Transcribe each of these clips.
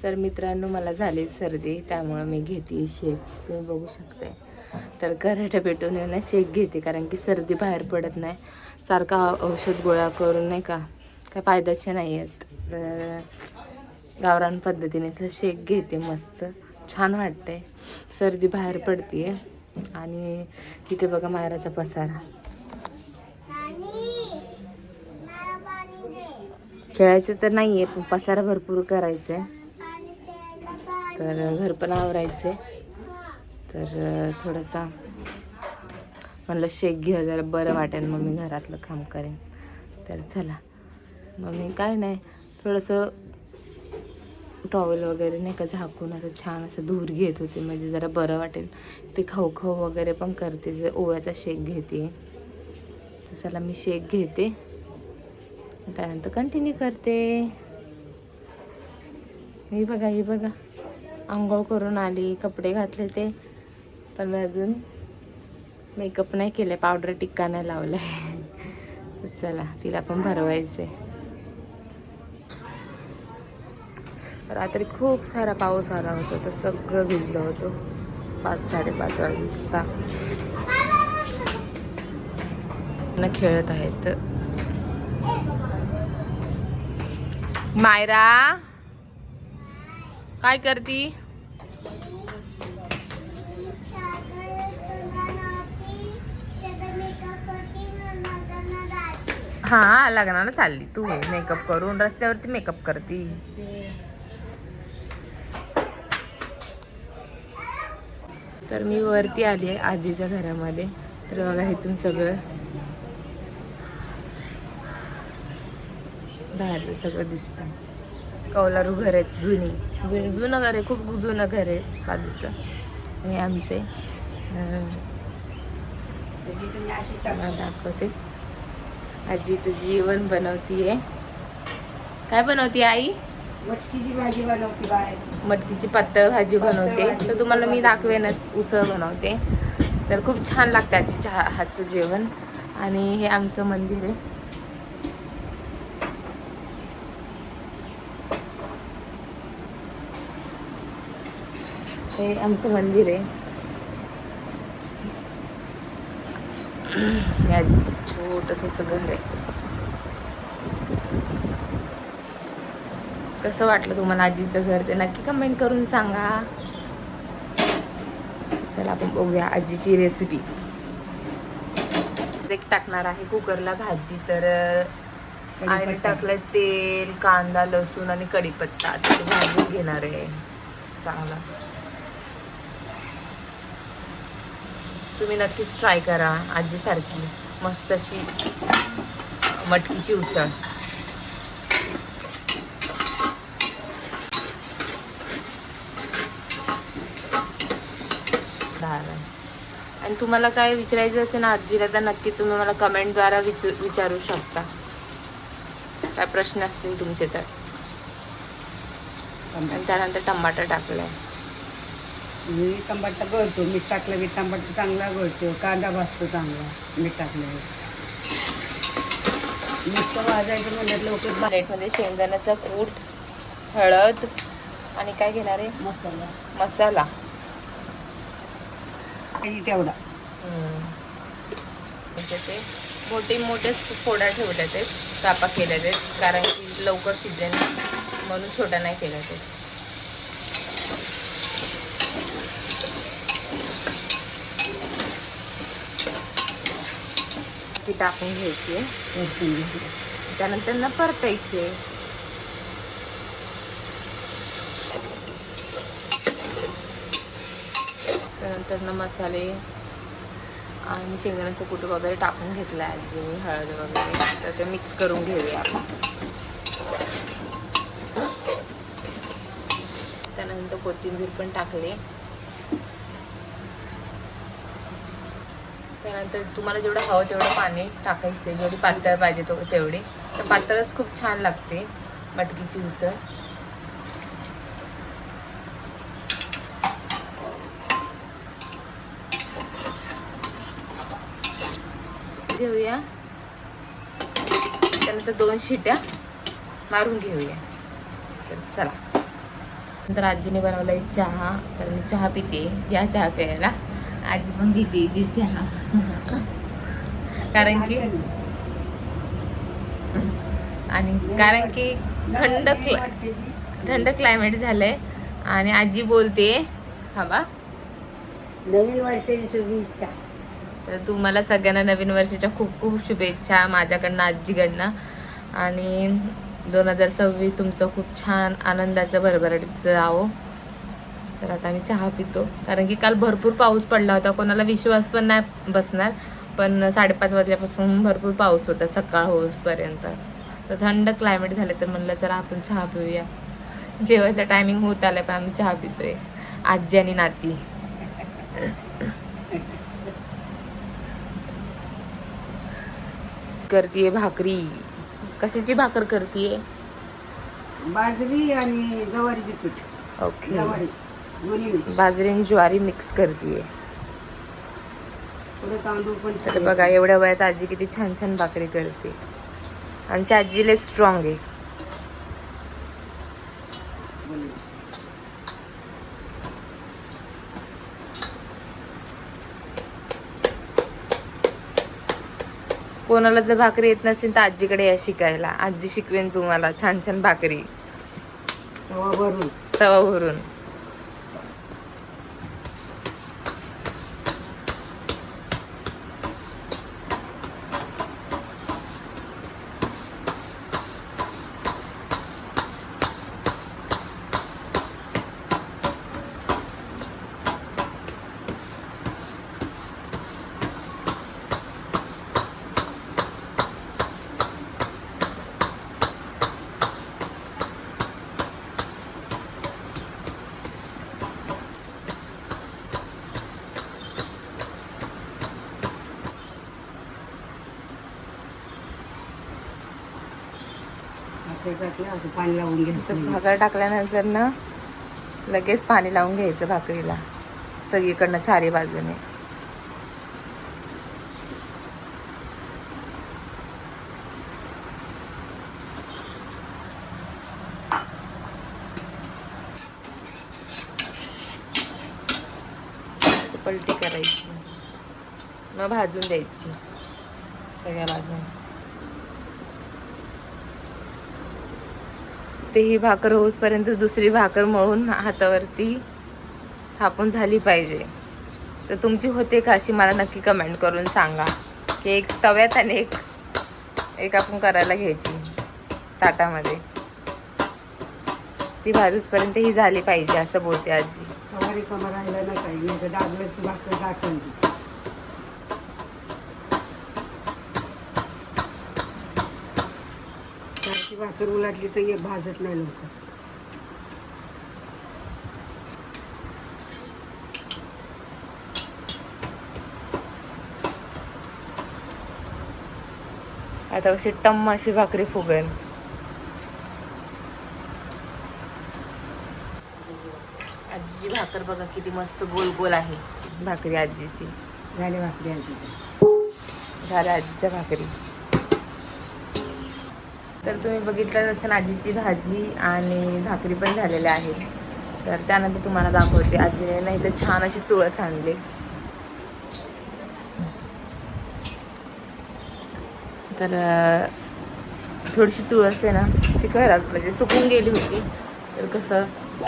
तर मित्रांनो, मला झाली सर्दी, त्यामुळे मी घेते शेक. तुम्ही बघू शकताय. तर घराच्या पेटून ना शेक घेते, कारण की सर्दी बाहेर पडत नाही. सारखा औषध गोळ्या करून नाही का काय फायद्याचे नाही आहेत. तर गावरान पद्धतीने शेक घेते. मस्त छान वाटते. सर्दी बाहेर पडते. आणि तिथे बघा मायराचा पसारा. खेळायचं तर नाहीये, पण पसारा भरपूर करायचंय. तर घर पण आवरायचंय. तर थोडासा म्हणलं शेक घेऊ, जरा बरं वाटेल, मग मी घरातलं काम करेन. तर चला, मग मी काय नाही, थोडंसं टॉवेल वगैरे नाही का झाकून असं छान असं धूर घेत होते, म्हणजे जरा बरं वाटेल. ते खाऊ खाऊ वगैरे पण करते, ओव्याचा शेक घेते. तर चला, मी शेक घेते, त्यानंतर कंटिन्यू करते. ही बघा आंघोळ करून आली, कपडे घातले ते, पण अजून मेकअप नाही केले, पावडर टिक्का नाही लावलाय. तर चला, तिला पण भरवायचंय. रात्री खूप सारा पाऊस आला होता, तर सगळं भिजलं होतं. 5-5:30 वाजता न खेळत आहेत. मायरा काय करती? हा, लग्नाला चालली तू मेकअप करून, रस्त्यावरती मेकअप करती. तर मी वरती आली आहे आजीच्या घरामध्ये. तर बघा, इथून सगळं बाहेर सगळं दिसतं. कौलारू घर आहेत, जुनं घर आहे, खूप जुनं घर आहे बाजूचं. हे आमचे दाखवते. आजी तर जेवण बनवतीये. काय बनवते आई? मटकीची भाजी बनवते बाहेर. मटकीची पातळ भाजी बनवते. तर तुम्हाला मी दाखवेनच. उसळ बनवते. तर खूप छान लागतं आजीच्या हातचं जेवण. आणि हे आमचं मंदिर आहे. हे आमचं मंदिर आहे. छोटंसं असं घर आहे. कसं वाटलं तुम्हाला आजीचं घर, ते नक्की कमेंट करून सांगा. चला, आपण बघूया आजीची रेसिपी. एक टाकणार आहे कुकरला भाजी. तर आईने टाकलं तेल, कांदा, लसूण आणि कढीपत्ता. आता भाजून घेणार आहे चांगला. तुम्ही नक्कीच ट्राय करा आजीसारखी मस्त अशी मटकीची उसळ. आणि तुम्हाला काय विचारायचं असेल ना आजीला, तर नक्की तुम्ही मला कमेंटद्वारा विचारू शकता. काय प्रश्न असतील तुमचे तर. आणि त्यानंतर टमाटर टाकलाय. मी टमाटा गळतो, मीठ टाकलं की टमाटा चांगला गळतो. कांदा भाजतो चांगला मीठ टाकल्यावर. नुसतं भाजायचं म्हणलं लवकर. प्लेटमध्ये शेंगदाण्याचा कूट, हळद आणि काय घेणार आहे? मसाला तेवढा. म्हणजे ते मोठे फोडा ठेवल्यात आहेत, कापा केल्यात आहेत, कारण की लवकर शिजेल म्हणून छोटा नाही केला ते. ती टाकून घ्यायची, त्यानंतर ना परतायचे. त्यानंतर ना मसाले आणि शेंगदाण्याचं कूट वगैरे टाकून घेतलं आजीने, हळद वगैरे. तर ते मिक्स करून घेऊया. त्यानंतर कोथिंबीर पण टाकले. त्यानंतर तुम्हाला जेवढं हवं तेवढं पाणी टाकायचं, जेवढी पातळ पाहिजे तेवढी. तर पातळच खूप छान लागते मटकीची उसळ. घेऊया. त्यानंतर 2 शिट्या मारून घेऊया. तर चला, नंतर आजीने बनवलाय चहा, तर मी चहा पिते. या चहा प्यायला. आजी पण पिते ती चहा. कारण की थंड क्लायमेट झालंय आणि आजी बोलते हा बा नवीन वर्षाची शुभेच्छा. तर तुम्हाला सगळ्यांना नवीन वर्षाच्या खूप खूप शुभेच्छा माझ्याकडनं, आजीकडनं. आणि 2026 तुमचं खूप छान आनंदाचं भरभराटीचं जावो. तर आता आम्ही चहा पितो, कारण की काल भरपूर पाऊस पडला होता. कोणाला विश्वास पण नाही बसणार, पण 5:30 वाजल्यापासून भरपूर पाऊस होता सकाळ होईपर्यंत. तर थंड क्लायमेट झाले, तर म्हणलं जरा आपण चहा पिऊया. जेवायचा टायमिंग होत आलाय, पण आम्ही चहा पितोय आजी आणि नाती. करतीये भाकरी. कशाची भाकर करतीये? बाजरी आणि ज्वारीची पीठ. ओके. ज्वारी दोन्ही मिक्स. बाजरी आणि ज्वारी मिक्स करतीये. थोडं तांदूळ पण. तर बघा एवढ्या वयात आजी किती छान छान भाकरी करते. आमची आजी लय स्ट्रॉंग आहे. कोणाला जर भाकरी येत नसेल तर आजीकडे या शिकायला. आजी शिकवेन तुम्हाला छान छान भाकरी तवा भरून. पाणी लावून घ्यायचं. भाकर टाकल्यानंतर ना लगेच पाणी लावून घ्यायचं भाकरीला सगळीकडनं चारी बाजूने. पलटी करायची, मग भाजून द्यायची सगळ्या बाजूने. ते ही भाकर होऊसपर्यंत दुसरी भाकर मळून हातावरती थापून झाली पाहिजे. तर तुमची होते का अशी मला नक्की कमेंट करून सांगा. की एक तव्यात आणि एक आपण करायला घ्यायची ताटामध्ये. ती भाजूसपर्यंत ही झाली पाहिजे असं बोलते आजी. कमारी कमर राहिला नाही पाहिजे, डागलं की भाकर टाकून. भाकर उलटली तर एक भाजत नाही लवकर. आता कशी टम्म अशी भाकरी फुगेल. आजीची भाकर बघा किती मस्त गोल गोल आहे भाकरी आजीची. झाली भाकरी आजीची. झाल्या आजीच्या भाकरी. तर तुम्ही बघितलं असं आजीची भाजी आणि भाकरी पण झालेल्या आहेत. तर त्यानंतर तुम्हाला दाखवते आजीने नाही तर छान अशी तुळस आणली. तर थोडीशी तुळस आहे ना ती घरात म्हणजे सुकून गेली होती. तर कसं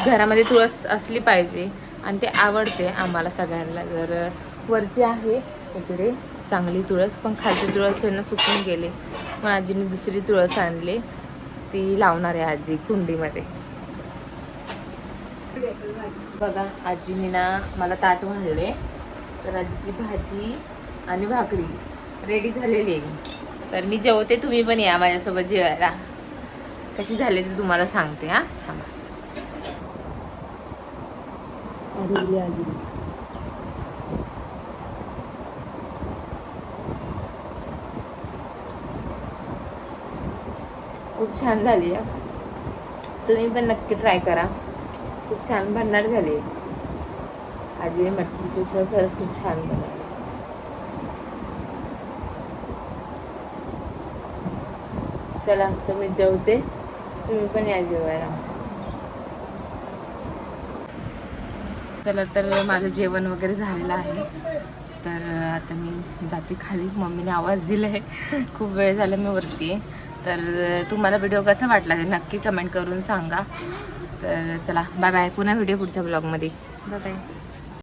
घरामध्ये तुळस असली पाहिजे आणि ते आवडते आम्हाला सगळ्यांना. तर वरची आहे इकडे चांगली तुळस, पण खालची तुळस आहे ना सुकून गेले. मग आजीने दुसरी तुळस आणली, ती लावणार आहे आजी कुंडीमध्ये. बघा आजीने ना मला ताट वाढले. तर आजीची भाजी आणि भाकरी रेडी झालेली आहे. तर मी जेवते, तुम्ही पण या माझ्यासोबत जेवायला. कशी झाली ते तुम्हाला सांगते. हा थांबा. खूप छान झाली आहे. तुम्ही पण नक्की ट्राय करा. खूप छान बनणार झाली. आजीने मटकीची सह खरंच खूप छान बनवली. चला तर मी जेवते, तुम्ही पण या जेवायला. चला तर माझं जेवण वगैरे झालेलं आहे, तर आता मी जाते खाली. मम्मीने आवाज दिला आहे, खूप वेळ झाला मी वरती आहे. तर तुम्हाला व्हिडिओ कसा वाटला ते नक्की कमेंट करून सांगा. तर चला बाय बाय, पुन्हा व्हिडिओ पुढच्या ब्लॉगमध्ये. Bye bye.